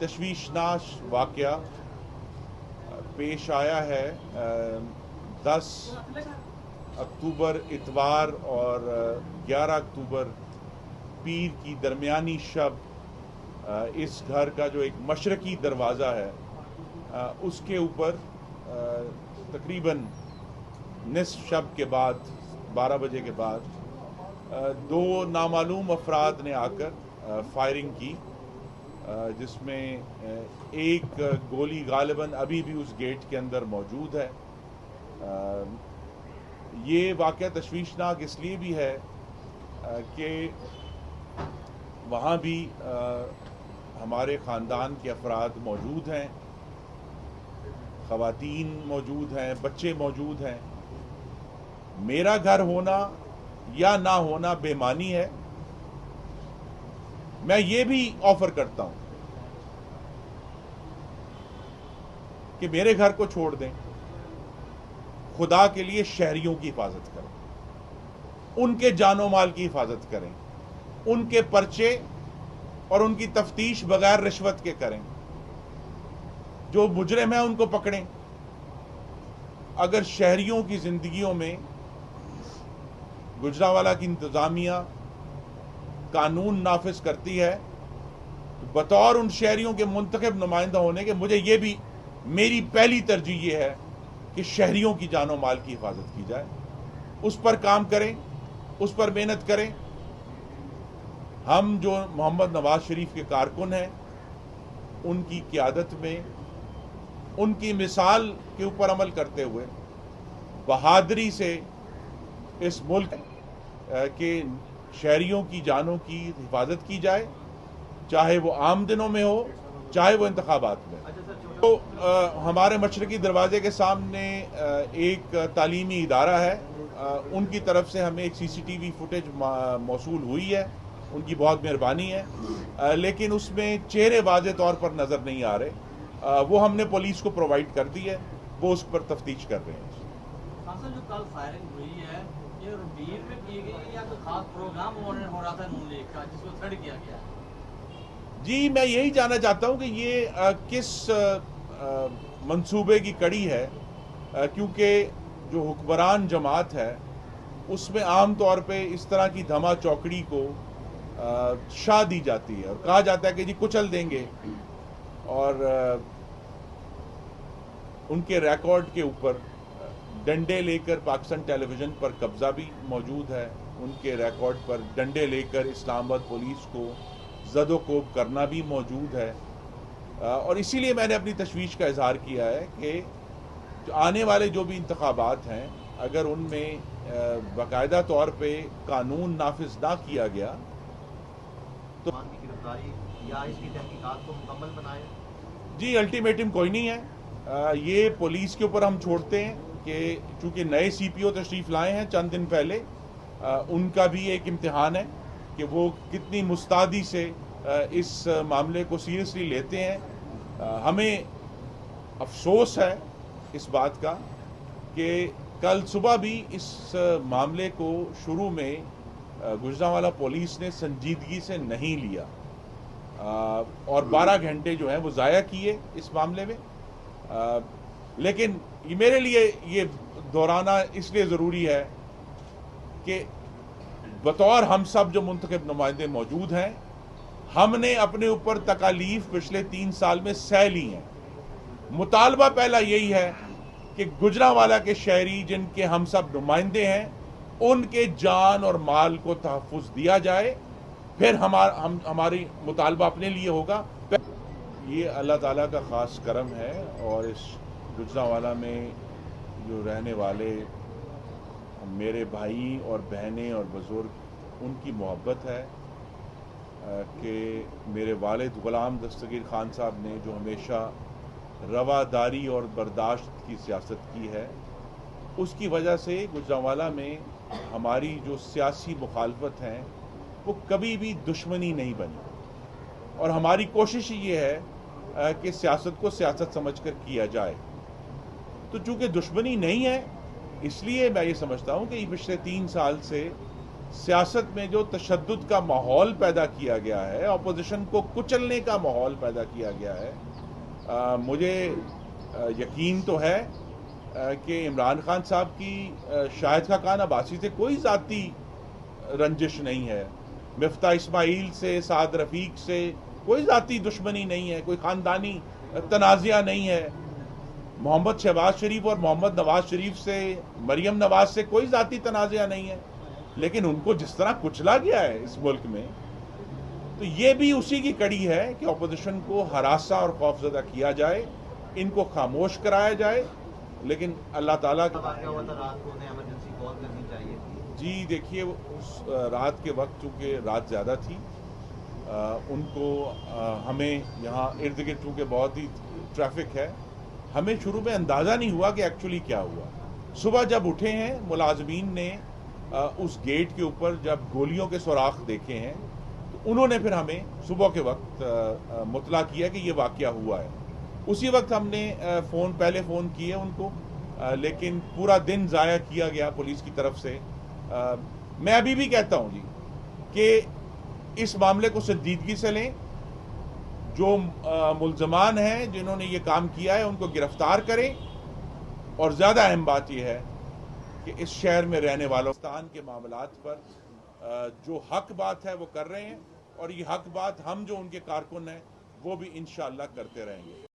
तशवीशनाक वाक़या पेश आया है 10 अक्टूबर इतवार और 11 अक्टूबर पीर की दरमियानी शब इस घर का जो एक मशरकी दरवाज़ा है उसके ऊपर तकरीबन निस्फ शब के बाद 12 बजे के बाद दो नामालूम अफराद ने आकर फायरिंग की, जिसमें एक गोली गालिबन अभी भी उस गेट के अंदर मौजूद है। ये वाक़या तशवीशनाक इसलिए भी है कि वहाँ भी हमारे ख़ानदान के अफराद मौजूद हैं, ख़वातीन मौजूद हैं, बच्चे मौजूद हैं। मेरा घर होना या ना होना बेमानी है। मैं ये भी ऑफर करता हूं कि मेरे घर को छोड़ दें, खुदा के लिए शहरियों की हिफाजत करें, उनके जानो माल की हिफाजत करें, उनके पर्चे और उनकी तफ्तीश बगैर रिश्वत के करें, जो मुजरिम है उनको पकड़ें। अगर शहरियों की जिंदगियों में गुजरांवाला की इंतजामिया कानून नाफिज करती है, तो बतौर उन शहरियों के मुंतखब नुमाइंदा होने के मुझे ये भी मेरी पहली तरजीह ये है कि शहरियों की जानो माल की हिफाजत की जाए, उस पर काम करें, उस पर मेहनत करें। हम जो मोहम्मद नवाज शरीफ के कारकुन हैं, उनकी क़ियादत में, उनकी मिसाल के ऊपर अमल करते हुए बहादुरी से इस मुल्क के शहरियों की जानों की हिफाजत की जाए, चाहे वो आम दिनों में हो, चाहे वो इंतखाबात में। तो हमारे मशरकी दरवाजे के सामने एक तालीमी इदारा है, उनकी तरफ से हमें एक CCTV फुटेज मौसूल हुई है, उनकी बहुत मेहरबानी है, लेकिन उसमें चेहरे वाज़े तौर पर नज़र नहीं आ रहे। वो हमने पुलिस को प्रोवाइड कर दी है, वो उस पर तफ्तीश कर रहे हैं। जो कल फायरिंग हुई है, ये रूटीन में की गई या कोई खास प्रोग्राम हो रहा था नून लीग का जिसको थ्रेड किया गया? जी, मैं यही जानना चाहता हूं कि ये किस मंसूबे की कड़ी है, क्योंकि जो हुक्मरान जमात है उसमें आम तौर पे इस तरह की धमा चौकड़ी को शाह दी जाती है और कहा जाता है कि जी कुचल देंगे, और उनके रिकॉर्ड के ऊपर डंडे लेकर पाकिस्तान टेलीविज़न पर कब्ज़ा भी मौजूद है, उनके रिकॉर्ड पर डंडे लेकर इस्लामाबाद पुलिस को ज़दोकोब करना भी मौजूद है। और इसीलिए मैंने अपनी तशवीश का इजहार किया है कि जो आने वाले जो भी इंतखाबात हैं, अगर उनमें बाकायदा तौर पे कानून नाफिज ना किया गया तो गिरफ्तारी या इसकी तहकीकात को मुकम्मल बनाए। जी, अल्टीमेटम कोई नहीं है, ये पुलिस के ऊपर हम छोड़ते हैं कि चूँकि नए CPO तशरीफ़ लाए हैं चंद दिन पहले, उनका भी एक इम्तिहान है कि वो कितनी मुस्तैदी से इस मामले को सीरियसली लेते हैं। हमें अफसोस है इस बात का कि कल सुबह भी इस मामले को शुरू में गुजरांवाला पुलिस ने संजीदगी से नहीं लिया, और 12 घंटे जो हैं वो ज़ाया किए इस मामले में। लेकिन ये मेरे लिए ये दोहराना इसलिए ज़रूरी है कि बतौर हम सब जो मुंतखब नुमाइंदे मौजूद हैं, हमने अपने ऊपर तकालीफ पिछले 3 साल में सह ली हैं। मुतालबा पहला यही है कि गुजरांवाला के शहरी जिनके हम सब नुमाइंदे हैं, उनके जान और माल को तहफ़्फ़ुज़ दिया जाए, फिर हमारी मुतालबा अपने लिए होगा। ये अल्लाह ताला का ख़ास करम है, और इस गुजरांवाला में जो रहने वाले मेरे भाई और बहनें और बुज़ुर्ग, उनकी मोहब्बत है कि मेरे वालिद ग़ुलाम दस्तगीर ख़ान साहब ने जो हमेशा रवादारी और बर्दाश्त की सियासत की है, उसकी वजह से गुजरांवाला में हमारी जो सियासी मुखालफत हैं वो कभी भी दुश्मनी नहीं बनी, और हमारी कोशिश ये है कि सियासत को सियासत समझकर किया जाए। तो चूँकि दुश्मनी नहीं है, इसलिए मैं ये समझता हूँ कि पिछले 3 साल से सियासत में जो तशद्दुद का माहौल पैदा किया गया है, अपोजिशन को कुचलने का माहौल पैदा किया गया है, मुझे यकीन तो है कि इमरान खान साहब की शाहिद खाकान अब्बासी से कोई ज़ाती रंजिश नहीं है, मिफ्ता इस्माइल से, साद रफ़ीक से कोई ज़ाती दुश्मनी नहीं है, कोई ख़ानदानी तनाज़िया नहीं है, मोहम्मद शहबाज शरीफ और मोहम्मद नवाज शरीफ से, मरियम नवाज से कोई ज़ाती तनाज़िया नहीं है। लेकिन उनको जिस तरह कुचला गया है इस मुल्क में, तो ये भी उसी की कड़ी है कि अपोजिशन को हरासा और खौफजदा किया जाए, इनको खामोश कराया जाए। लेकिन अल्लाह ताला रात को उन्हें इमरजेंसी कॉल करनी चाहिए थी। जी देखिए, उस रात के वक्त चूँकि रात ज़्यादा थी, उनको हमें यहाँ इर्द गिर्द चूँकि बहुत ही ट्रैफिक है, हमें शुरू में अंदाज़ा नहीं हुआ कि एक्चुअली क्या हुआ। सुबह जब उठे हैं, मुलाजमीन ने उस गेट के ऊपर जब गोलियों के सुराख देखे हैं, तो उन्होंने फिर हमें सुबह के वक्त मुतला किया कि ये वाक़या हुआ है। उसी वक्त हमने पहले फ़ोन किए उनको, लेकिन पूरा दिन ज़ाया किया गया पुलिस की तरफ से। मैं अभी भी कहता हूँ जी कि इस मामले को संजीदगी से लें, जो मुल्ज़मान हैं जिन्होंने ये काम किया है उनको गिरफ्तार करें, और ज़्यादा अहम बात यह है कि इस शहर में रहने वालों के मामलात पर जो हक बात है वो कर रहे हैं, और ये हक बात हम जो उनके कारकुन हैं वो भी इंशाअल्लाह करते रहेंगे।